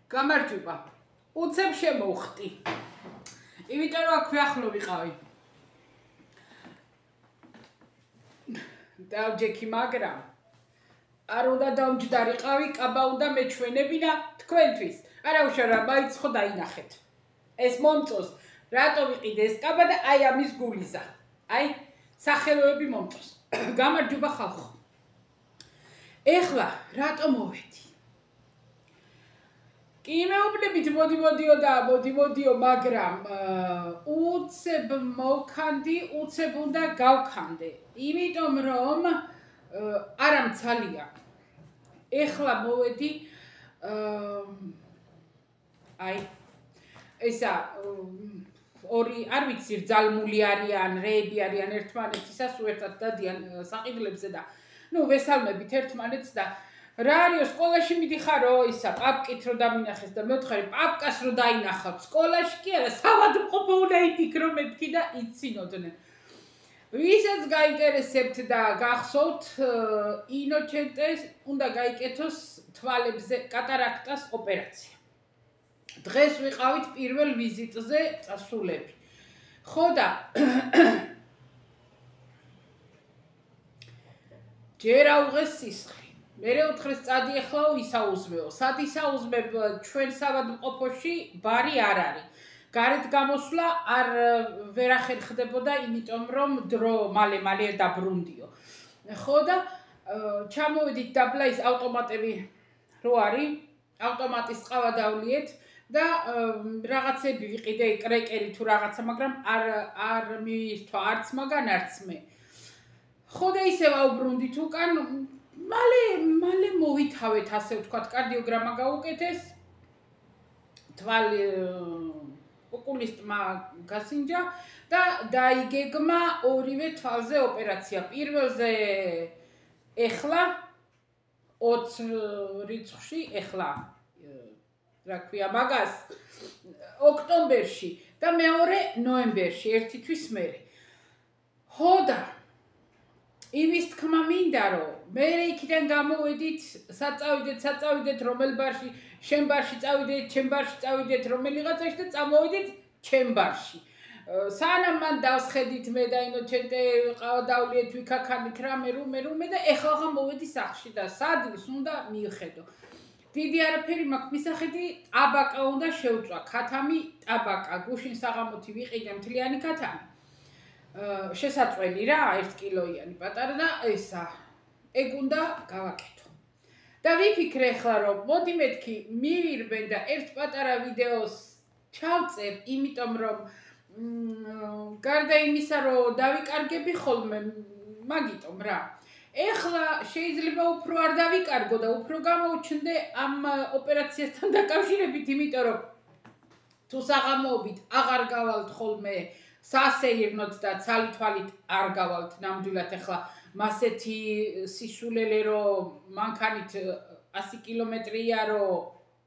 გამარჯობა. უცებ შემოვხტი. იმიტომ რომ აქ ახლო ვიყავი. დავჯექი, მაგრამ არ უნდა დამჯდარიყავი, კაბა უნდა მეჩვენებინა თქვენთვის. არა უშავ, მაინც ხო დაინახეთ. ეს მომწოს, რატო ვიყიდე ეს კაბა და აი ამის გულიზა. აი, სახელოები მომწოს. გამარჯობა ხალხო. ეხლა რატო მოვედი? კი მეუბნებით მოდიო, მაგრამ უცებ მოვქანდი, უცებ უნდა გავქანდე. იმიტომ რომ არა მცალია. ეხლა მოვედი აი ესა ორი არ ვიცი რძალმული არიან, რეები არიან ერთმანეთისას, უერთად დადიან საყიდლებზე და ნუ ვესალმებით ერთმანეთს და რა არის სკოლაში მიდიხარო ისა პაპკით რომ დამინახეს და მეთხარი პაპკას რომ დაინახავ სკოლაში კი არა საავადმყოფო უნდა იფიქრო მეთქი და იცინოდნენ ვისაც გაინტერესებთ და გახსოვთ ინოჩენტეს უნდა გაიკეთოს თვალებზე კატარაქტას ოპერაცია დღეს ვიყავით პირველ ვიზიტზე წასულები ხო და ჯერ აუღეს სისხლი მერე 4-ს წადიეხლაო ისაუზმეო. სად ისაუზმებ ჩვენ საავადმყოფოში ბარი არ არის. გარეთ გამოსვლა არ ვერახერ ხდებოდა, იმიტომ რომ დრო მალე დაბრუნდიო. ხო და ჩამოვედით დაბლა ის ავტომატები რო არის, ავტომატის ყავა დავლიეთ და რაღაცები ვიყიდე კრეკერი თუ რაღაცა, მაგრამ არ მივირთვა არც მაგან არც მე. ხო და ისევ ავბრუნდით უკან მალე მოვითავეთ ასე ვთქვათ კარდიოგრამა გაუკეთეს თვალი ოკულისტმა გასინჯა და დაიგეგმა ორივე თვალზე ოპერაცია პირველზე ეხლა 20 რიცხვში ეხლა რა ქვია მაგას ოქტომბერში და მეორე ნოემბერში ერთი თვის მერე ხო და იმის თქმა მინდა რომ მე იქიდან გამოვედით საწავიდეთ რომელ ბარში შენ ბარში წავიდეთ ჩემ ბარში წავიდეთ რომელიღაცაში და წამოვედით ჩემ ბარში სანამ მან დავსხედით მე და ინოჩენტე ყავდავლიეთ ვიქაქანით რამე და ეხლა მოვედი სახლში და სადილს უნდა მივხედო დიდი არაფერი მაქვს მისახედი ტაბაკა უნდა შევწვა ქათამი ტაბაკა გუშინ საღამოთი ვიყიდე მთლიანი ქათამი შესაწყველი რა 1 კილოიანი პატარა და ესა ეგ უნდა გავაკეთო და ვიფიქრე ხლა რომ მოდი მეთქი მივირბენ და ერთ პატარა ვიდეოს ჩავწერ იმიტომ რომ გარდა იმისა რომ დავიკარგები ხოლმე მაგიტომ რა ეხლა შეიძლება უფრო არ დავიკარგო და უფრო გამოვჩნდე ამ ოპერაციასთან დაკავშირებით იმიტომ რომ თუ საღამოობით აღარ გავალთ ხოლმე სასეირნოთ და ცალითვალით არ გავალთ ნამდვილად ეხლა მასეთი სისულელე რომ მანქანით 100 კილომეტრია რომ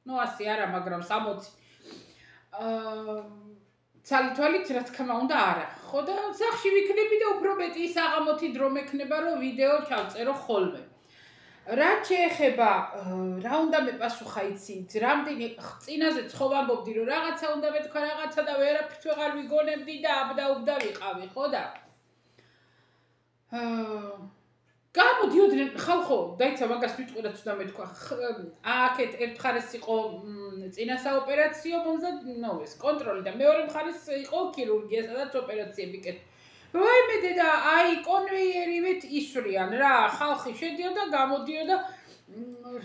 ნუ 100 არა მაგრამ 60 ცალითვალით რა თქმა უნდა არა ხო და სახში ვიქნები და უფრო მეტი საღამოთი დრო მექნება რომ ვიდეო ჩავწერო ხოლმე რაც შეეხება რა უნდა მეპასუხა იცით რამდენი წინაზე ცხოვამობდი რომ რაღაცა უნდა მეთქვა რაღაცა და ვერაფერს ვეღარ ვიგონებდი და აბდაუბდა ვიყავი ხო და გამოდიოდნენ ხალხო დაიცა მაგას ვიტყვი რაც უნდა მეთქვა აქეთ ერთ მხარეს იყო წინა საოპერაციო მომზად ნუ ეს კონტროლი და მეორე მხარეს იყო ქირურგია სადაც ოპერაციები კეთდა ვაიმე დედა აი კონვეიერივით ისვრიან რა ხალხი შედიოდა გამოდიოდა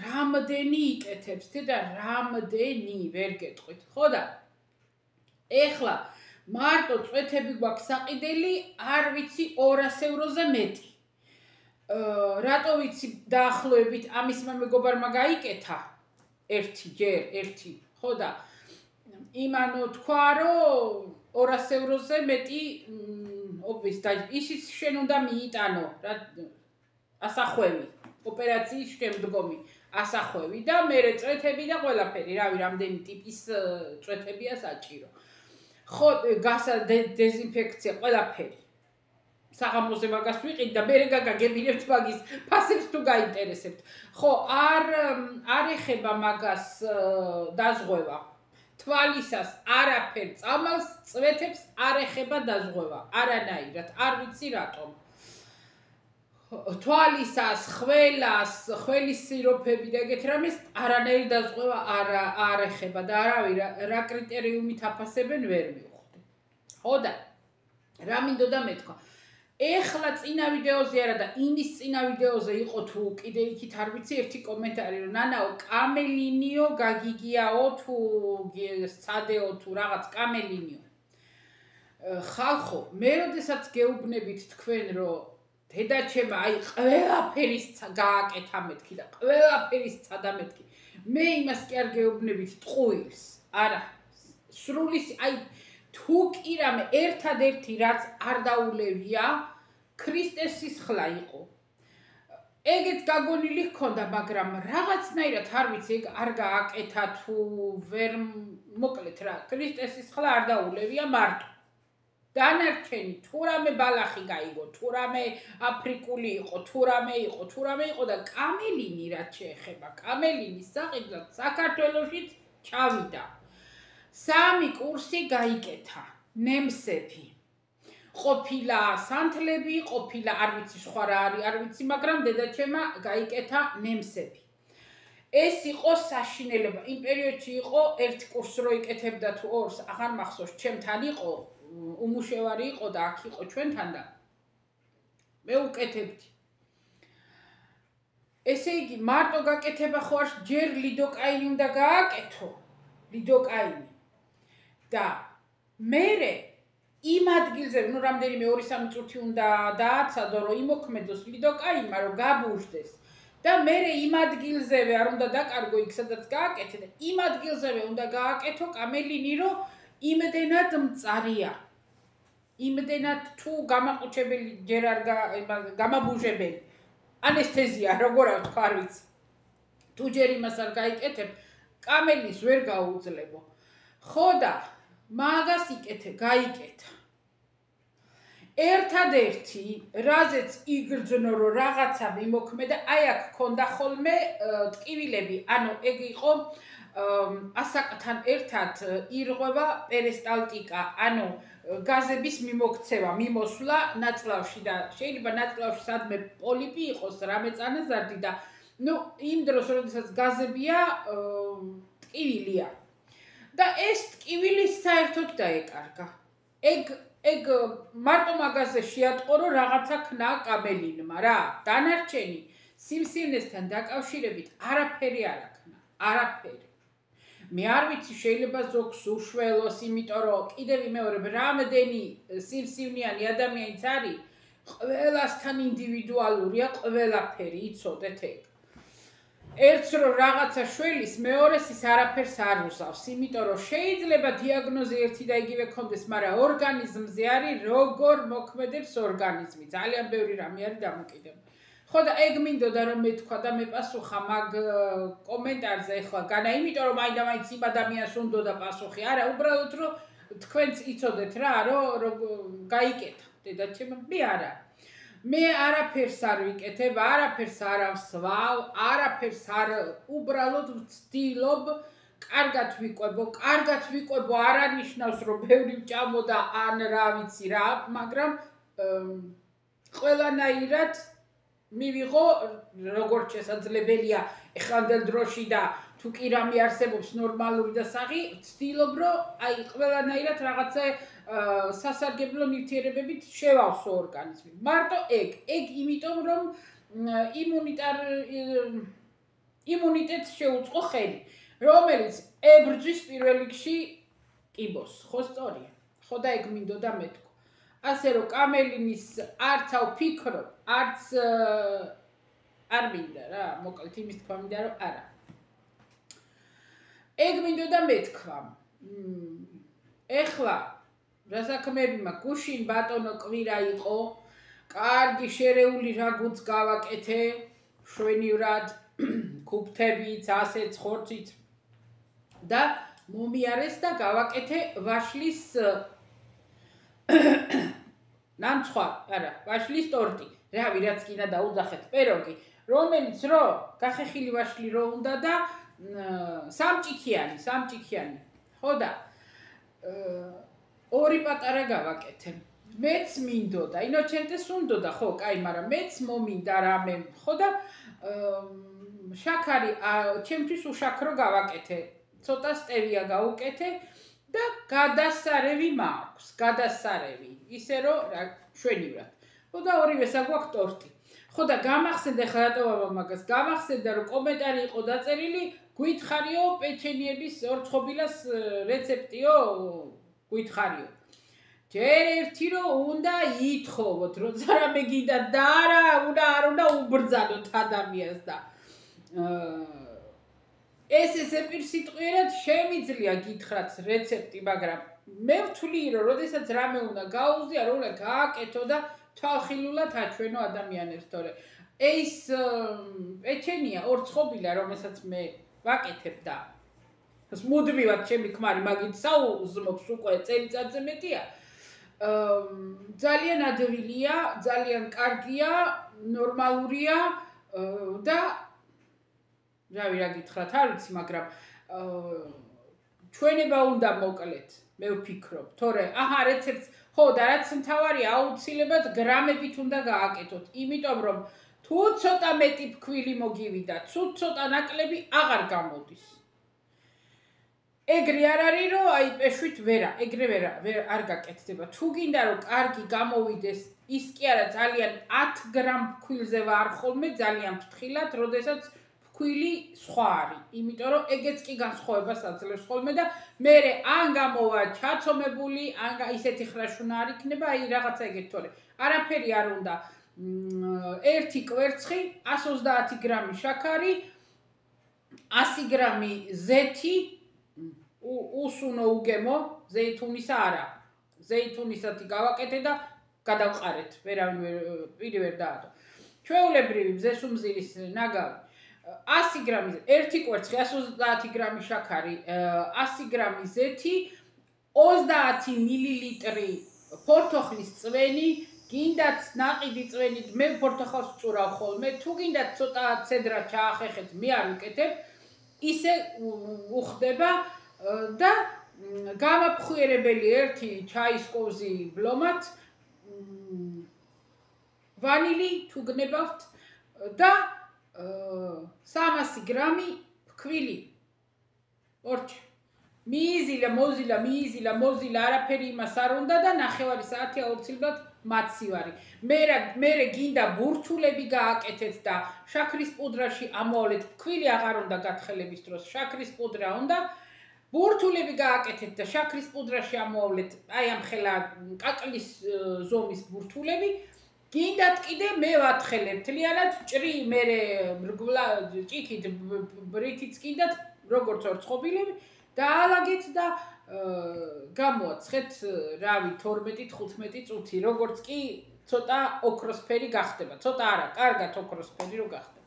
რამდენი იკეთებს და რამდენი ვერ გეტყვით ხო და ეხლა მარტო წვეთები გვაქვს საყიდელი არ ვიცი 200 ევროზე მეტი რატო ვიცი დაახლოებით ამისმა მეგობარმა გაიკეთა ერთი ხო და იმანო თქვა რომ 200 ევროზე მეტი ოპის და ისიც შენ უნდა მიიტანო რა ასახვევი ოპერაციის შემდგომი ასახვევი და მერე წვეთები და ყველაფერი რავი რამდენი ტიპის წვეთებია საჭირო ხო გასა დეზინფექცია ყველაფერი საღამოზე მაგას ვიყიდ და მერე გაგაგებინებთ მაგის ფასებს თუ გაინტერესებთ. ხო, არ ეხება მაგას დაზღვევა. თვალისას არაფერ წამალს, წვეთებს არ ეხება დაზღვევა. არანაირად, არ ვიცი რატომ. თვალისას, ხველას, ხველის სიროფები და ეგეთ რამეს არანაირი დაზღვევა არ ეხება და არავინ რა კრიტერიუმით აფასებენ ვერ მივხვდი. ხო და რა მინდოდა მეთქვა. ეხლა წინა ვიდეოზე არა და იმის წინა ვიდეოზე იყო თუ კიდე იქით არ ვიცი ერთი კომენტარი რომ ნანაო კამელინიო გაგიგიაო თუ სცადეო თუ რაღაც კამელინიო. ხალხო, მე როდესაც გეუბნებით თქვენ რომ დედაჩემა აი ყველაფერის გააკეთა მეთქი და ყველაფერის ცადა მეთქი. მე იმას კი არ გეუბნებით ტყუილს. არა. სრულის აი თუ კი რამე ერთადერთი რაც არ დაულევია ქრისტეს სისხლა იყო. ეგეც გაგონილი ჰქონდა, მაგრამ რაღაცნაირად არ ვიცი, ეგ არ გააკეთა თუ ვერ მოკლედ რა. ქრისტეს სისხლა არ დაულევია მარტო. დანარჩენი თუ რამე ბალახი გაიგო, თუ რამე აფრიკული იყო, თუ რამე იყო და კამელინი რაც შეეხება, კამელინის საყიდლად საქართველოშიც ჩავიდა. 3 კურსი გაიკეთა, ნემსები. ყოფილა სანთლები, ყოფილა არ ვიცი სხვა რა არის, არ ვიცი, მაგრამ დედაჩემა გაიკეთა ნემსები. ეს იყო საშინელება. იმ პერიოდში იყო ერთ კურსს რო იკეთებდა თუ ორს, აღარ მახსოვს, ჩემთან იყო, უმუშევარი იყო და აქ იყო ჩვენთან და მე უკეთებდი. ესე იგი, მარტო გაკეთება ხო არ ჯერ ლიდოკაინი უნდა გააკეთო, ლიდოკაინი. და მერე იმ ადგილზე, ნუ რამდენიმე 2-3 წუთი უნდა დააცადო, რომ იმოქმედოს ლიდოკაინმა, რომ გაბუჟდეს. და მერე იმ ადგილზევე არ უნდა დაკარგო იქ, სადაც გააკეთე და იმ ადგილზევე უნდა გააკეთო კამელინი, რომ იმდენად მწარია. იმდენად თუ გამაყუჩებელი ჯერ არ გამაბუჟებელი. ანესთეზია, როგორ ვთქვა, არ ვიცი. თუ ჯერ იმას არ გაიკეთებ, კამელის ვერ გაუძლებო. ხო და მაგას გაიკეთა. ერთადერთი, რაზეც იგრძნო, რომ რაღაცა მიმოქმედა, აი აქ ქონდა ხოლმე ტკივილები, ანუ ეგ იყო ასაკთან ერთად ირღვევა პერისტალტიკა, ანუ გაზების მიმოქცევა, მიმოსვლა ნაწლავში და შეიძლება ნაწლავში სადმე პოლიპი იყოს, რამე წანაზარდი და ნუ იმ დროს, როდესაც გაზებია, ტკივილია. და ეს ტკივილი საერთოდ დაეკარგა. ეგ მარტო მაგაზე შეატყო, რომ რაღაცა ქნა კამელინმა რა. დანარჩენი სიმსივნესთან დაკავშირებით არაფერი არ აქნა. არაფერი. მე არ ვიცი, შეიძლება ზოგს უშველოს, იმიტომ რომ კიდევ ვიმეორებ, რამდენი სიმსივნიანი ადამიანიც არის, ყველასთან ინდივიდუალურია ყველაფერი, იცოდეთ ეგ. ერთს რომ რაღაცა შველის, მეორეს ის არაფერს არ უსავს, იმიტომ რომ შეიძლება დიაგნოზი ერთი და იგივე ქონდეს, მაგრამ ორგანიზმზე არის როგორ მოქმედებს ორგანიზმი. ძალიან ბევრი რამე არის დამოკიდებული. ხო და ეგ მინდოდა რომ მეთქვა და მეპასუხა მაგ კომენტარზე ახლა განა, იმიტომ რომ მაინდა-მაინც იმ ადამიანს უნდა პასუხი. არა, უბრალოდ რომ თქვენც იცოდეთ რა, რომ გაიკეთა დედაჩემ, მე არა. მე არაფერს არ ვიკეთებ, არაფერს არ ავსვავ, არაფერს არ უბრალოდ ვცდილობ კარგად ვიყვებო, არ ანიშნავს რომ ბევრი ვჭამო და ან რა ვიცი რა, მაგრამ ყველანაირად მივიღო როგორც შესაძლებელია ეხანდელ დროში და თუ კი რამე არსებობს ნორმალური და საღი, ვცდილობ რომ აი ყველანაირად რაღაცა სასარგებლო ნივთიერებებით შევავსო ორგანიზმი. მარტო ეგ იმიტომ რომ იმუნიტეტს შეუწყო ხელი, რომელიც ებრძვის პირველ რიგში კიბოს. ხო სწორია. ხო და ეგ მინდოდა მეთქვა. ასე რომ კამელინის არც ავფიქრობ, არც არ მინდა რა, მოკლედ იმის თქვა მინდა რომ არა. ეგ მინდოდა მეთქვა. ეხლა რა საქმეები მაქვს, გუშინ ბატონო კვირა იყო, კარგი შერეული რაგუც გავაკეთე, შვენივრად, ქუფთებით, ასეც, ხორცით და მომიარეს და გავაკეთე ვაშლის ნამცხვარ, არა, ვაშლის ტორტი. რავი, რაც კიდე დაუძახეთ, პეროგი, რომელიც რო გახეხილი ვაშლი რო უნდა და სამჭიქიანი. ხო და ორი პატარა გავაკეთე. მეც მინდოდა, ინოჩენტეს უნდოდა, ხო, კაი, მაგრამ მეც მომინდა რამე, ხო და შაქარი, ჩემთვის უშაქრო გავაკეთე. ცოტა სტევია გავუკეთე და გადასარევი მაქვს, გადასარევი. ისე რომ შვენივრად. ხო და ორივეს აგვაქვს ტორტი. ხო და გამახსენდა ხა რატო მაგას გამახსენდა რომ კომენტარი იყო დაწერილი, გითხარიო პეჩენიების ორცხობილას რეცეპტიო, გითხარიო. ჯერ ერთი რომ უნდა ითხოვოთ, როცა რამე გინდა და არ უნდა უბრძანოთ ადამიანს და ესე პირსიტყვიერად შემიძლია გითხრათ რეცეპტი, მაგრამ მე ვთვლი რომ როდესაც რამე უნდა გაუზია, რომ უნდა გააკეთო და თვალხილულად აჩვენო ადამიანებს, თორე ეს პეჩენია ორცხობილა, რომელსაც მე ვაკეთებ და მუდმივად ჩემი ქმარი მაგით საუზმობს უკვე წელიწადზე მეტია. ძალიან ადვილია, ძალიან კარგია, ნორმალურია და რავი რა გითხრათ, არ ვიცი, მაგრამ ჩვენება უნდა მოკლეთ, მე ვფიქრობ, თორე აჰა რეცეპტს, ხო და რაც მთავარია, აუცილებლად გრამებით უნდა გააკეთოთ, იმიტომ რომ თუ ცოტა მეტი ფქვილი მოგივიდა, თუ ცოტა ნაკლები აღარ გამოდის. ეგრე არ არის რომ აი პეშვით ეგრე არ გაკეთდება. თუ გინდა რომ კარგი გამოვიდეს, ის კი არა ძალიან 10 გრამ ფქვილზე ვარ ხოლმე ძალიან ფრთხილად, როდესაც ფქვილი სხვა არის. იმიტომ რომ ეგეც კი განსხვავებას აძლევს ხოლმე და მე ან გამოვა ჩაცომებული, ან ისეთი ხრაშუნა არ იქნება, აი რაღაცა ეგეთ თორე. არაფერი არ უნდა. 1 კვერცხი, 130 გრამი შაქარი, 100 გრამი ზეთი უსუნო უგემო, ზეითუნისა არა. ზეითუნისათი გავაკეთე და გადავყარეთ. ვერავინ პირი ვერ დაადო. ჩვეულებრივი მზესუმზირის ნაგავი 100 გრამი, 1 კვერცხი, 130 გრამი შაქარი, 100 გრამი ზეთი, 30 მილილიტრი ფორთოხლის წვენი, გინდათ ნაყიდი წვენი, მე ფორთოხალს ვწურავ ხოლმე, თუ გინდათ ცოტა ცედრა ჩაახეხეთ, მე არ ვკეთებ, ისე უხდება და გამაფხვიერებელი 1 ჩაის კოვზი ბლომად, ვანილი თუ გნებავთ და 300 გრამი ფქვილი. ორჩე. მიიზილა, მოზილა, არაფერი იმას არ უნდა და 9 საათი აუცილებლად მაცივარი. მე გინდა ბურთულები გააკეთეთ და შაქრის პუდრაში ამოვალეთ, ფქვილი აღარ უნდა გათხელების დროს, შაქრის პუდრა უნდა. ბურთულები გააკეთეთ და შაქრის პუდრაში ამოავლეთ, აი ამ ხელა კაკლის ზომის ბურთულები. გინდათ კიდე მე ვათხელებ, თლიანად ჭრი, მე ჭიქით, ბრითიც გინდათ, როგორც ორცხობილები, დაალაგეთ და გამოაცხეთ, რავი, 12-15 წუთი, როგორც კი ცოტა ოქროსფერი გახდება, ცოტა არა, კარგად ოქროსფერი რო გახდება.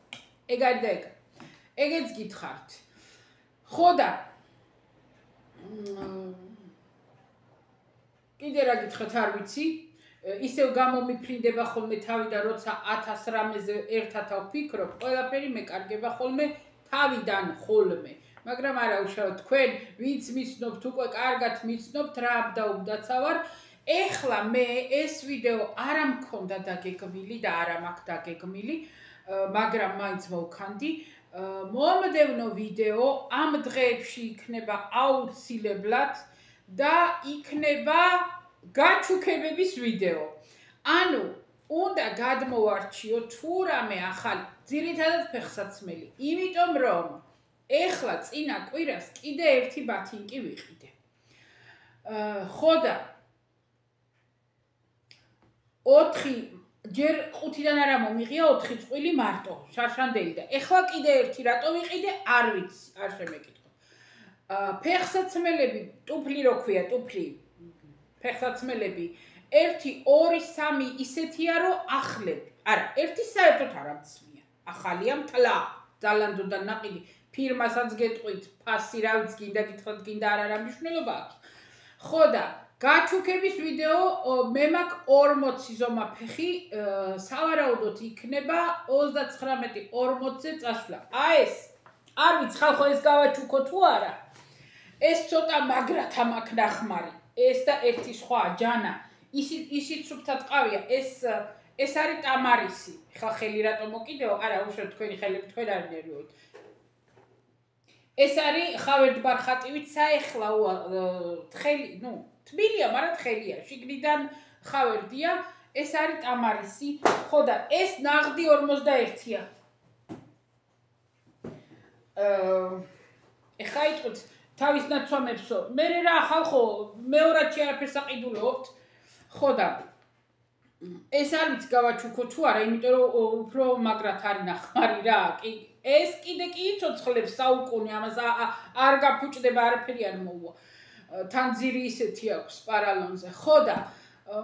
ეგარი და ეგარი. ეგეც გითხარით. ხო და კიდე რა გითხრათ, არ ვიცი. ისევ გამომიფრინდება ხოლმე თავი და როცა 1000 რამეზე ერთად ვფიქრობ, ყველაფერი მეკარგება ხოლმე თავიდან ხოლმე. მაგრამ არა უშავთ, თქვენ ვინც მიცნობთ, უკვე კარგად მიცნობთ რა აბდაუბდაცა ვარ. ეხლა მე ეს ვიდეო არ მქონდა დაგეგმილი და არ მაქვს დაგეგმილი, მაგრამ მაინც მოვქანდი. მომდევნო ვიდეო ამ დღეებში იქნება აუცილებლად და იქნება გაჩუქებების ვიდეო. ანუ უნდა გადმოვარჩიო თუ რამე ახალი, ძირითადად ფეხსაცმელი, იმიტომ რომ ეხლა წინა კვირას კიდე ერთი ბათინკი ვიყიდე. ხო და 4 ჯერ 5-დან არა მომიღია 4 წყვილი მარტო, შარშანდელი და ეხლა კიდე ერთი რატო ვიყიდე, არ ვიცი, არ შემეკითხო. ფეხსაცმელები, ტუფლი რო ქვია, ტუფლი ფეხსაცმელები 1, 2, 3 ისეთია რომ ახლები. არა, ერთი საერთოდ არ ამცვია. ახალია მთლა, ძალანდო და ნაყიდი. ფირმასაც გეტყვით, ფასი რა ვიცი, გინდა გითხრათ, გინდა არ არის მნიშვნელობა აქვს. ხო და გაჩუქების ვიდეო მე მაქვს 40 ზომა ფეხი სავარაუდოდ იქნება 39-40-ზე წასვლა. ეს არ ვიცი ხალხო ეს გავაჩუქო თუ არა. ეს ცოტა მაგრათა მაქვს ნახმარი. ეს და ერთი სხვა ჯანა. ისიც სუფთად ყავია. ეს არის ტამარისი. ხა ხელი რატომ მოკიდეო? არა, უშუალოდ თქვენი ხელები თქვენ არ ნერვიოთ. ეს არის ხავერდბარხატივით საეხლა თხელი, თბილია, მაგრამ თხელია. შიგნიდან ხავერდია. ეს არის ტამარისი. ხო და ეს ნაღდი 41-ია. ეხა იტყვით თავის ნაცვამებსო. მე რა ხალხო, მეორადში არაფერს აყიდულობთ. ხო და ეს არ ვიცი გავაჩუქო თუ არა, იმიტომ რომ უფრო მაგრად არის ნახმარი რა. ეს კიდე კი იცოცხლებს საუკუნე, ამას არ გაფუჭდება, არაფერი არ მოუვა. თან ძირი ისეთი აქვს პარალონზე. ხო და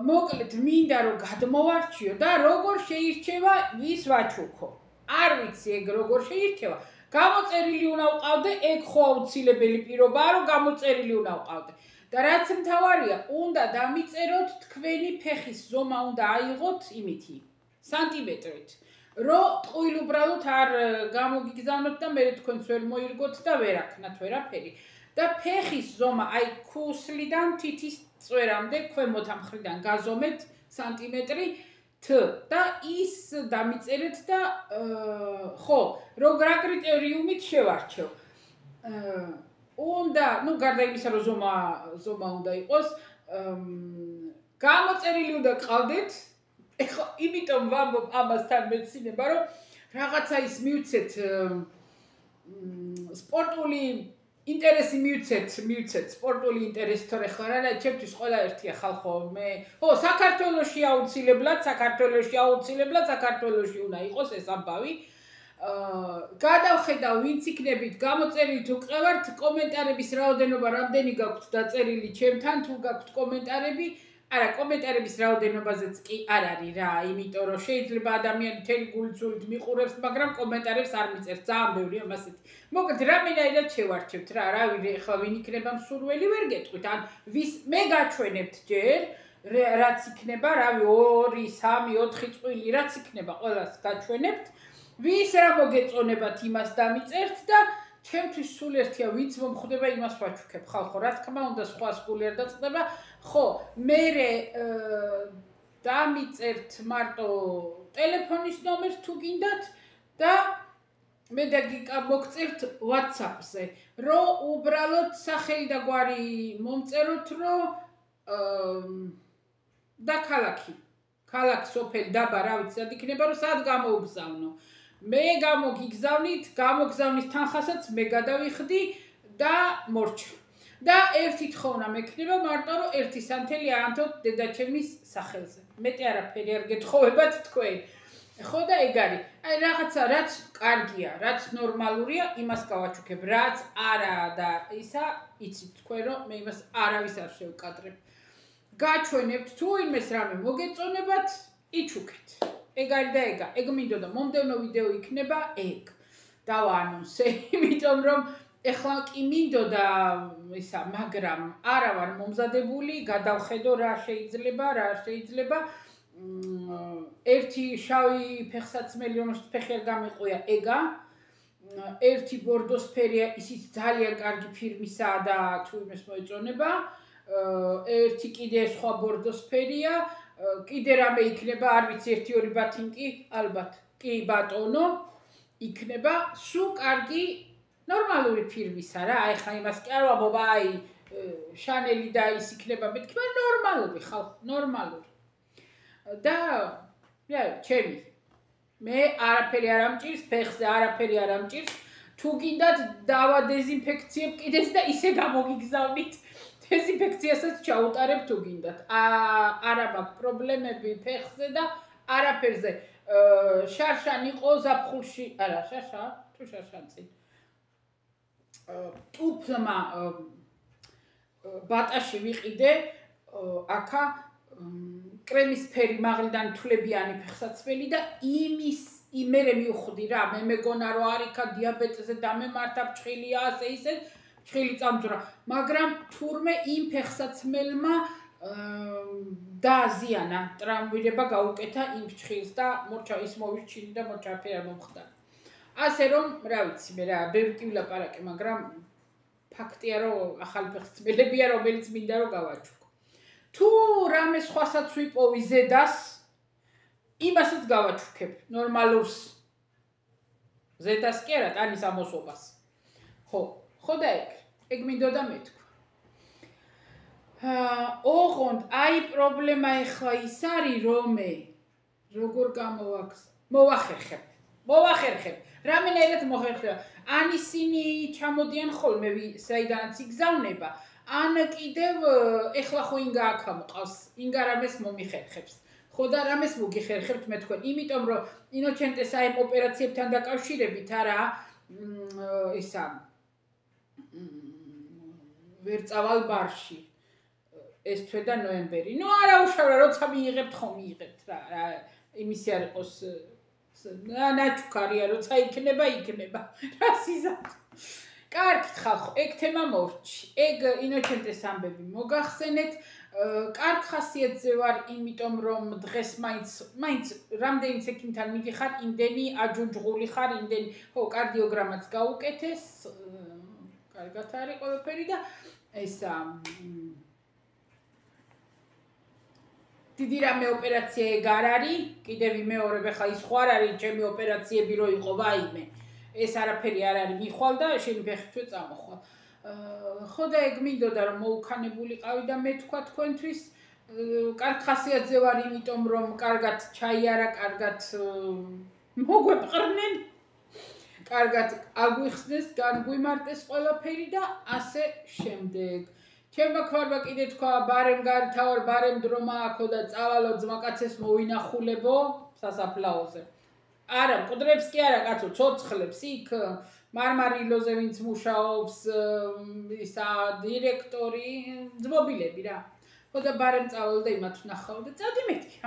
მოკლედ მინდა რომ გადმოვარჩიო და როგორ შეირჩევა ვის ვაჩუქო. არ ვიცი ეგ როგორ შეირჩევა. გამოწერილი უნდა ვყავდე, ეგ ხო აუცილებელი პირობაა, რომ გამოწერილი უნდა ვყავდე. და რაც მთავარია, უნდა დამიწეროთ თქვენი ფეხის ზომა უნდა აიღოთ იმითი სანტიმეტრით. რომ ტყუილ უბრალოდ არ გამოგიგზავნოთ და მე თქვენს ვერ მოირგოთ და ვერ აქნათ ვერაფერი. და ფეხის ზომა აი ქუსლიდან თითის წვერამდე ქვემოთ ამ მხრიდან გაზომეთ სანტიმეტრი T და ის დამიწერეთ და ხო, რა კრიტერიუმით შევარჩევ. უნდა, გარდა იმისა, რომ ზომა უნდა იყოს, გამოწერილი უნდა ყავდეთ. ეხლა იმიტომ ვამბობ ამასთან მეცინება, რომ რაღაცა ის მივცეთ სპორტული ინტერესი მივცეთ სპორტული ინტერესი თორე ხარ არა, ჩემთვის ყველა ერთია ხალხო. ხო, საქართველოში აუცილებლად უნდა იყოს ეს ამბავი. გადავხედავ ვინც იქნებით გამოწერილი თუ ყევართ კომენტარების რაოდენობა რამდენი გაქვთ დაწერილი ჩემთან თუ გაქვთ კომენტარები არა კომენტარების რაოდენობაზეც კი არ არის რა იმიტომ რომ შეიძლება ადამიანი თელი გულწულით მიყურებს მაგრამ კომენტარებს არ მიწერს ძალიან ბევრი ამასეთი მოკლედ რამენაირად შევარჩევთ რა რავი ეხლა ვინ იქნება მსურველი ვერ გეტყვით ან ვის მე გაჩვენებთ ჯერ რაც იქნება რავი 2 3 4 წვილი რაც იქნება ყველას გაჩვენებთ ვის რა მოგეწონებათ იმას დამიწერთ და ჩემთვის სულ ერთია ვინც მომხვდება იმას ვაჩუქებ ხალხო რა თქმა უნდა სხვა სულ არ დაწყდება ხო მე დამიწერთ მარტო ტელეფონის ნომერს თუ გინდათ და მე და მოგწერთ WhatsApp-ზე რომ უბრალოდ სახელი და გვარი მომწეროთ რომ და ქალაქი სოფელი დაბა რა ვიცი სად იქნება რომ სად გამოუგზავნო მე გამოგიგზავნით, გამოგზავნის თანხასაც მე გადავიხდი და მორჩა. და ერთი თხოვნა მექნება მარტო რომ ერთი სანთელი აანთოთ დედაჩემის სახელზე. მეტი არაფერი არ გეთხოვებათ თქვენ. ხო და ეგ არის. აი რაღაცა რაც კარგია, რაც ნორმალურია, იმას გავაჩუქებ. რაც არა და ისა, იცით თქვენ რომ მე იმას არავის არ შევკადრებ. გაჩვენებთ თუ იმეს რამე მოგეწონებათ, იჩუქეთ. ეგ არის და ეგა. ეგ მინდოდა მომდევნო ვიდეო იქნება ეგ. დავაანონსე, იმიტომ რომ ეხლა კი მინდოდა ისა, მაგრამ არა ვარ მომზადებული, გადავხედო რა შეიძლება. ერთი შავი ფეხსაცმელი, რომელშიც ფეხი არ გამიყვია, ეგა. ერთი ბორდოსფერია, ისიც ძალიან კარგი ფირმისაა და თუ იმეს მოეწონება. ერთი კიდე სხვა ბორდოსფერია. კიდე რამე იქნება, არ ვიცი 1-2 ბათინკი, ალბათ. კი ბატონო, იქნება სულ კარგი ნორმალური ფირმისა რა. აი ხა იმას კი არ ვამბობ, აი შანელი და ის იქნება მეთქმა ნორმალური ხალხო, ნორმალური. და ჩემი მე არაფერი არ ამჭირს, ფეხზე არაფერი არ ამჭირს. თუ გინდათ დავადეზინფექციებ კიდეს და ისე გამოგიგზავნით. დეზინფექციასაც ჩაუტარებ თუ გინდათ. არა მაქვს პრობლემები ფეხზე და არაფერზე. შარშან იყო ზაფხულში, არა, შარშა, თუ შარშანწინ. ტუფლმა ბატაში ვიყიდე, აქა კრემისფერი მაღლიდან თვლებიანი ფეხსაცმელი და იმერე მივხვდი რა, მე მეგონა რომ არ იქა დიაბეტზე დამემართა ფჭხილია ასე ისე. ხილი წამძვრა, მაგრამ თურმე იმ ფეხსაცმელმა დააზიანა, ტრამვირება გაუკეთა იმ ფრჩხილს და მორჩა ის მოვირჩინე და მორჩაფერი არ მომხდარა. ასე რომ, რა ვიცი, მე რა, ბევრი კი ვილაპარაკე, მაგრამ ფაქტია, რომ ახალი ფეხსაცმელებია, რომელიც მინდა რომ გავაჩუქო. თუ რამე სხვასაც ვიპოვი ზედას, იმასაც გავაჩუქებ, ნორმალურს. ზედას კი არა, ტანის ამოსობას. ხო და ეგ მინდოდა მეთქვა. ოღონდ აი პრობლემა ეხლა ის არის, რომ როგორ მოვახერხებ. რამენერად მოხერხება. ან ისინი ჩამოდიან ხოლმე საიდანაც იგზავნება, ან კიდევ ეხლა ხო ინგა აქ მოყავს, ინგა რამეს მომიხერხებს. ხო და რამეს მოგიხერხებთ მე თქვენ, იმიტომ რომ ინოჩენტეს აი ოპერაციებთან დაკავშირებით არა ისა ვერ წავალ ბარში ეს თვე და ნოემბერი. ნუ არა უშავრა, როცა მიიღებთ ხო მიიღებთ რა, იმისი არ იყოს ნაჩუქარია, როცა იქნება. რა სიზარდე. კარგით ხალხო, ეგ თემა მორჩი. ეგ ინოჩენტეს ამბები მოგახსენეთ. კარგ ხასიათზე ვარ, იმიტომ რომ დღეს მაინც რამდენიც ექიმთან მიდიხარ, იმდენი აჯუჯღული ხარ, იმდენი კარდიოგრამაც გაუკეთეს. კარგად არის ყველაფერი და ესა დიდი რამე ოპერაცია ეგ არ არის, კიდევ იმეორებ ახლა ის ხო არ არის ჩემი ოპერაციები რო იყო ვაიმე. ეს არაფერი არ არის მიხვალ და შენი ფეხი თვე წამოხვალ. ხო და ეგ მინდოდა რომ მოუქანებულიყავი და მე თქვა თქვენთვის კარგ ხასიათზე ვარ, იმიტომ რომ კარგად ჩაიარა, კარგად მოგვეპყრნენ. კარგად აგვიხსნეს, განგვიმარტეს ყველაფერი და ასე შემდეგ. ჩემმა ქმარმა კიდე თქვა, ბარემ გართავარ, ბარემ დრო მააქო და წავალო ძმაკაცეს მოვინახულებო სასაფლაოზე. არა, მკვდრებს კი არა, კაცო, ცოცხლებს იქ მარმარილოზე ვინც მუშაობს, ისა დირექტორი, ძმობილები რა. ხო და ბარემ წავალ და იმათ ვნახავ და წავდი მეთქი,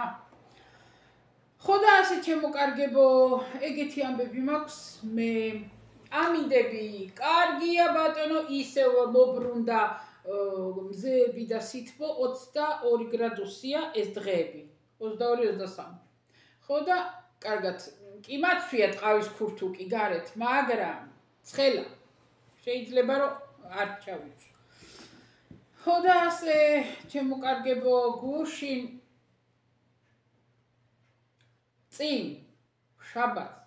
ხო და ასე ჩემო-კარგებო, ეგეთი ამბები მაქვს, მე ამინდები, კარგია ბატონო, ისევ მობრუნდა მზეები და სითბო 22 გრადუსია ეს დღეები, 22-23. ხო და კარგად, კი მაცვია ტყავის ქურთუკი გარეთ, მაგრამ ცხელა შეიძლება რომ არ ჩავიცვ. ხო და ასე ჩემო-კარგებო, გუშინ წინ შაბათს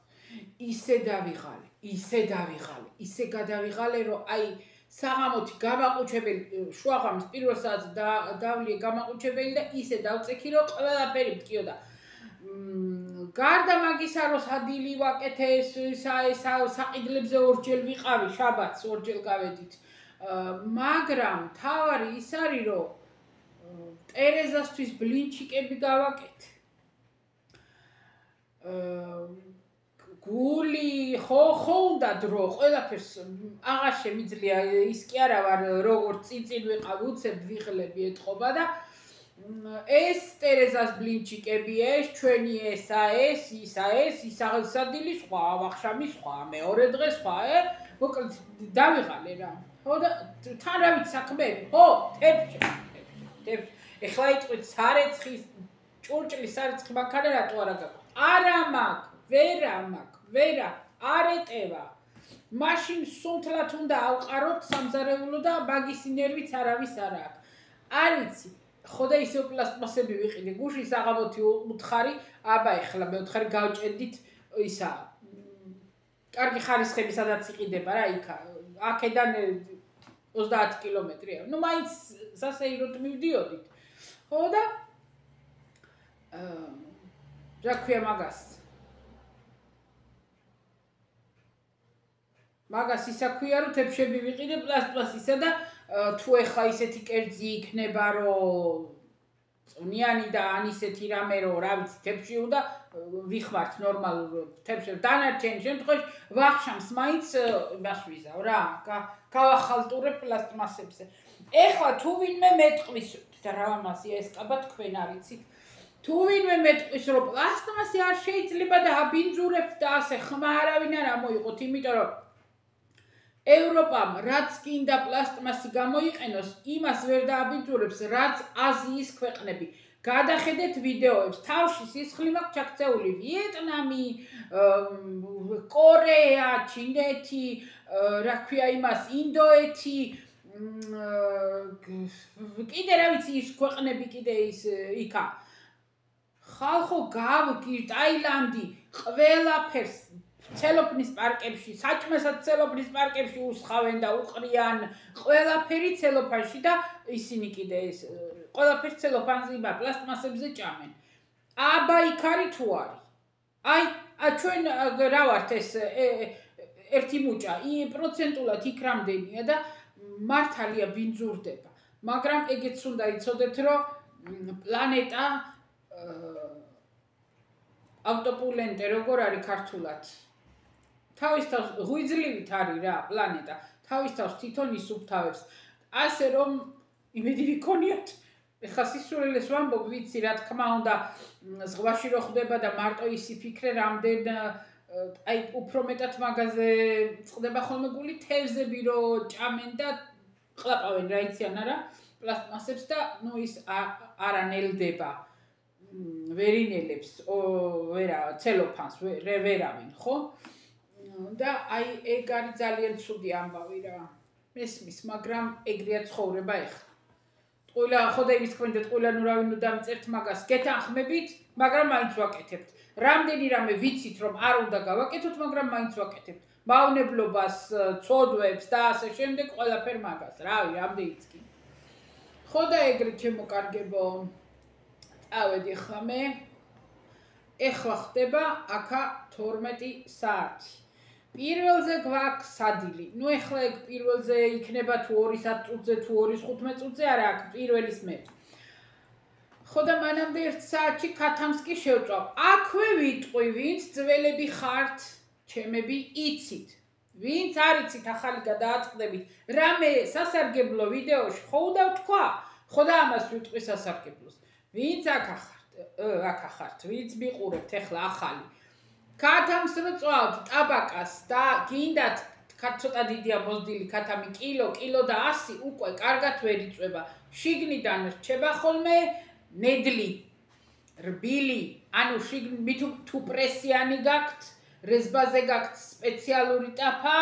ისე გადავიღალე, რომ აი საღამოთი გამაყუჩებელი, შუაღამის პირველ საათს დავლიე გამაყუჩებელი და ისე დავწექი, რომ ყველაფერი მткиოდა. გარდა მაგისა, რომ სადილი ვაკეთე, საყიდლებზე ორჯერ ვიყავი, შაბათს ორჯერ გავედით. მაგრამ თავარი ის არის, რომ ტერეზასთვის ბლინჩიკები გავაკეთე. გული ხო უნდა დრო, ყველაფერს აღარ შემიძლია, ის კი არა ვარ, როგორც წინ ვიყავი, უცებ ვიღლები ეთყობა და ეს ტერეზას ბლინჩიკები, ეს ჩვენი ისა სადილი სხვა, ვახშამი სხვა, მეორე დღე სხვა, მოკლედ დავიღალე რა. ხო და თან რა ვიცი საქმეები, ხო, თებშე. ეხლა იტყვით სარეცხის ჭურჭლის სარეცხი მანქანა რატო არა გაქვს? არა მაქვს, ვერა, არ ეტევა. მაშინ სუნთლად უნდა ავყაროთ სამზარეულო და მაგისი ნერვიც არავის არ აქვს. არ ვიცი. ხო და ისევ პლასტმასები ვიყიდე, გუშინ საღამოთი უთხარი, აბა ეხლა მეოთხარი გავჭედით ისა. კარგი ხარისხები სადაც იყიდება რა იქ. აქედან 30 კილომეტრია. ნუ მაინც სასეიროდ მივდიოდით. ხო და რა ქვია მაგას ისა ქვია, რომ თებშები ვიყიდე პლასტმასისა და თუ ეხლა ისეთი კერძი იქნება, რომ წვნიანი და ან ისეთი რამე, რომ რა ვიცი, თებში უნდა ვიხმართ ნორმალურ თებშებს. დანარჩენ შემთხვევაში ვახშამს მაინც იმას ვიზავ რა, გავახალტურებ პლასტმასებზე. ეხლა თუ ვინმე მეტყვის და რა ამასია ეს კაბა თქვენ არიცით. თუ ვინმე მეტყვის, რომ პლასტმასი არ შეიძლება და აბინძურებთ და ასე ხმა არავინ არ ამოიღოთ, იმიტომ რომ ევროპამ რაც კიდა პლასტმასი გამოიყენოს, იმას ვერ დააბიჯურებს, რაც აზიის ქვეყნები. გადახედეთ ვიდეოებს, თავში სისხლი მაქვს ჩაქცეული ვიეტნამი, კორეა, ჩინეთი, რა ქვია იმას, ინდოეთი, კიდე რა ვიცი ის ქვეყნები კიდე ის იქა. ხალხო გავგი, ტაილანდი, ყველაფერს ცელოფნის პარკებში, საჭმესად ცელოფნის პარკებში უსხავენ და უყრიან, ყველაფერი ცელოფანში და ისინი კიდე ეს ყველაფერს ცელოფანზე იბა პლასტმასებზე ჭამენ. აბა იქ არის თუ არის. აი, ჩვენ რა ვართ ეს ერთი მუჭა, პროცენტულად იქ რამდენია და მართალია ბინძურდება. მაგრამ ეგეც უნდა იცოდეთ, რომ პლანეტა ავტოპულენტე როგორ არის ქართულად? თავის თავს ღვიძლივით არის რა პლანეტა, თავის თავს თვითონ ისუფთავებს. ასე რომ იმედი ვიქონიათ, ეხლა სისულელეს ვამბობ, ვიცი რა თქმა უნდა, ზღვაში რო ხდება და მარტო ისი ფიქრე რამდენ აი უფრო მეტად მაგაზე წყდება ხოლმე გული თევზები რო ჭამენ და ყლაპავენ რა იციან არა პლასტმასებს და ნუ ის არ ანელდება. ვერინელებს, ვერა, ცელოფანს ვერავინ, ხო? და აი ეგ არის ძალიან ცუდი ამბავი რა. მესმის, მაგრამ ეგრეა ცხოვრება ეხლა. ყველა ხოდა იმის თქვენდეთ, ყველა ნუ რავი ნუ დამწერთ მაგას, გეთანხმებით, მაგრამ მაინც ვაკეთებთ. რამდენი რამე ვიცით, რომ არ უნდა გავაკეთოთ, მაგრამ მაინც ვაკეთებთ. მავნებლობას, ცოდვებს და ასე შემდეგ ყველაფერ მაგას, რავი, რამდენიც კი. ხოდა ეგრე ჩემო კარგებო. ავედი ხლა მე. ეხლა ხდება აქა 12 საათი. პირველზე გვაქვს სადილი. ნუ ეხლა ეგ პირველზე იქნება თუ 2 საათზე თუ 2:15 წუთზე, არა აქ პირველის მე. ხოდა მანამდე 1 საათში ქათამსკი შევწავ. აქვე ვიტყვი, ვინც ძველები ხართ, ჩემები იცით. ვინც არ იცით ახალი გადააწყდებით. რამე სასარგებლო ვიდეოში ხო უნდა ვთქვა? ხოდა ამას ვიტყვი სასარგებლოს. ვინც აქ ახართ, ვინც მიყურებთ ეხლა ახალი. ქათამს რო წვავთ ტაბაკას და გინდათ ცოტა დიდია მოზრდილი ქათამი კილო და 100 უკვე კარგად ვერ იწვება. შიგნიდან რჩება ხოლმე ნედლი, რბილი, ანუ შიგნით თუ პრესიანი გაქვთ, რეზბაზე გაქვთ სპეციალური ტაფა,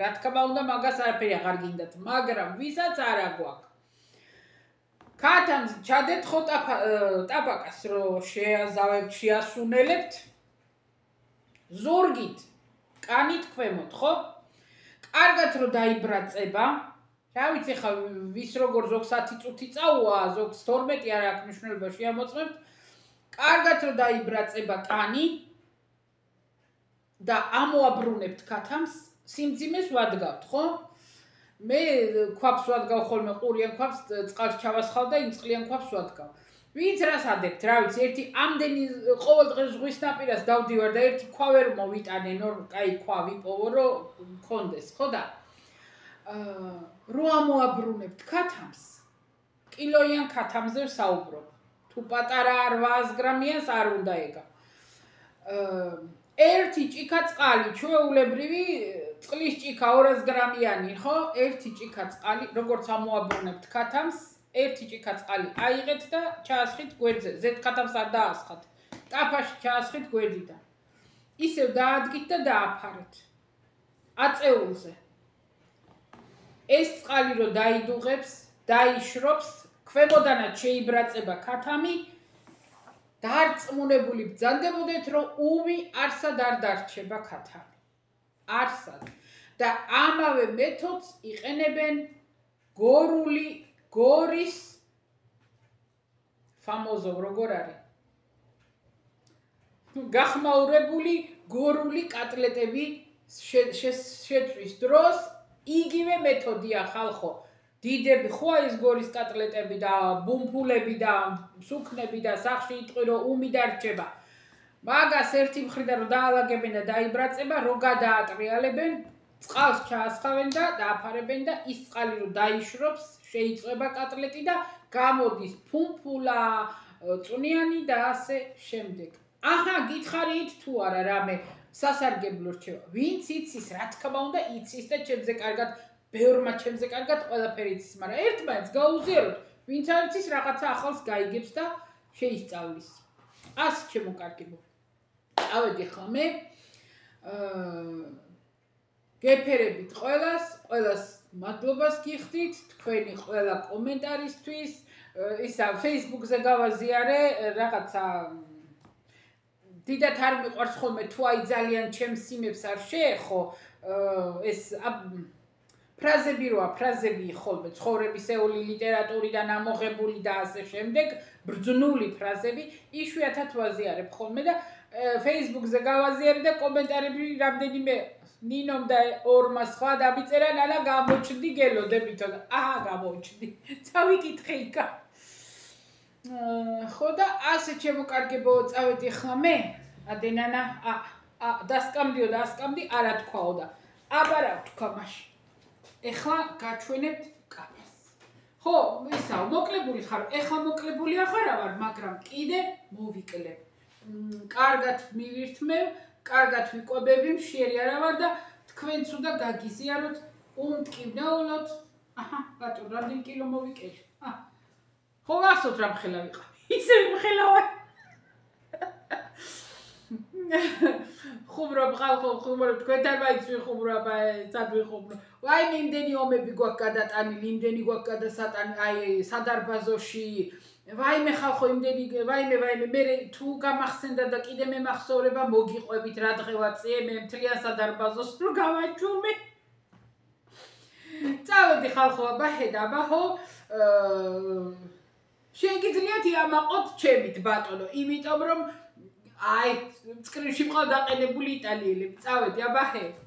რა თქმა უნდა მაგას არაფერი აღარ გინდათ, მაგრამ ვისაც არა გვაქვს. ქათამს ჩადეთ ხო ტაბაკას რო შეაზავებთ, შეასუნელებთ. ზურგით, კანით ქვემოთ, ხო? კარგად რო დაიბრაწება, რა ვიცი ხა ვის როგორ ზოგს 10 წუთი წაუა, ზოგს 12 არა აქვს მნიშვნელობა შეამოწმებთ. კარგად რო დაიბრაწება კანი და ამოაბრუნებთ ქათამს, სიმძიმეს ვადგავთ, ხო? მე ქვაფს ვადგავ ხოლმე ყურიან ქვაფს, წყალს ჩავასხავ და იმ წყლიან ქვაფს ვადგავ. ვინც რას ადებთ, რა ვიცი, ერთი ამდენი ყოველ დღე ზღვის ნაპირას დავდივარ და ერთი ქვა ვერ მოვიტანე, კაი ქვა ვიპოვო, რომ მქონდეს, ხო და რო ამოაბრუნებთ ქათამს, კილოიან ქათამზე ვსაუბრობ. თუ პატარა 800 გრამიანს არ უნდა ეგა. ერთი ჭიქა წყალი, ჩვეულებრივი წყლის ჭიქა 200 გრამიანი, ხო? ერთი ჭიქა წყალი, როგორც ამოაბრუნებთ ქათამს, ერთი ჭიქა წყალი აიღეთ და ჩაასხით გვერდზე. ზედ ქათამს არ დაასხათ. ტაფაში ჩაასხით გვერდიდან. ისევ დაადგით და დააფარეთ. აწეულზე. ეს წყალი რო დაიდუღებს, დაიშრობს, ქვემოდანაც შეიბრაწება ქათამი. დარწმუნებული ბრძანდებოდეთ, რომ უმი არსად არ დარჩება ქათამი. არსად. და ამავე მეთოდს იყენებენ გორის ფამოზო როგორ არის? გახმაურებული გორული კატლეტები შეწვის დროს იგივე მეთოდია ხალხო. დიდები ხოა ის გორის კატლეტები და ბუმფულები და სუქნები და სახში იტყვი რომ უმი დარჩება. მაგას ერთი მხრიდან რომ დაალაგებენ და დაიბრაწება, რო გადაატრიალებენ, წყალს ჩაასხავენ და დააფარებენ და ის წყალი რომ დაიშრობს, შეიწვება კატლეტი და გამოდის ფუმფულა, წვნიანი და ასე შემდეგ. აჰა, გითხარით თუ არა რამე სასარგებლო რჩება. ვინც იცის, რა თქმა უნდა, იცის და ჩემზე კარგად, ბევრმა ჩემზე კარგად ყველაფერი იცის, მაგრამ ერთმანეთს გაუზიაროთ, ვინც არ იცის, რაღაცა ახალს გაიგებს და შეისწავლის. ასე ჩემო კარგებო. ავედი ხა მე გეფერებით ყველას მადლობას გიხდით, თქვენი ყველა კომენტარისთვის, ისა Facebook-ზე გავაზიარე რაღაცა დიდათ არ მიყვარს ხოლმე თუ აი ძალიან ჩემს სიმებს არ შეეხო ეს ფრაზები როა ფრაზები ხოლმე ცხოვრებისეული ლიტერატურიდან ამოღებული და ასე შემდეგ ბრძნული ფრაზები იშვიათად ვაზიარებ ხოლმე და Facebook-ზე გავაზიარე და კომენტარები რამდენიმე ნინომ და ორმა სხვა დამიწერა ნანა გამოჩნდი გელოდებითო და აჰა გამოჩნდი წავიკითხე იქა ხო და ასე ჩემო კარგებო წავედი ხმა მე ადენანა დასკამდიო და ასკამდი არა თქვაო და აბა რა თქვა მაშინ ეხლა გაჩვენებთ კაფეს ხო ისა მოკლებული ხარ ეხლა მოკლებული ახარა ვარ მაგრამ კიდე მოვიკლებ კარგად მივირთმევ კარგად ვიკვებები მშიერი არა ვარ და თქვენც უნდა გაგიზიაროთ უმტკივნეულოდ აჰა ბატონო რამდენი კილო მოვიკეში ხო გასოთ რა მხელა ვიყავ ისე მხელა ვარ ხუმრობ ხალხო ხუმრობ თქვენთან მაინც ვიხუმრობ სად ვიხუმრო ვაიმე იმდენი ომები გვაქვს გადატანილი იმდენი გვაქვს გადასატანი აი სადარბაზოში ვაიმე ხალხო იმდენი ვაიმე მე თუ გამახსენდა და კიდე მე მახსოვრება მოგიყვებით რა დღევაცე მე მთლიან სადარბაზოს რო გავაჩუმე წავედი ხალხო აბა ხედა აბა ხო შეგიძლიათ იამაყოთ ჩემით ბატონო იმიტომ რომ აი სკრინში მყავ დაყენებული იტალიელები წავედი აბა ხედა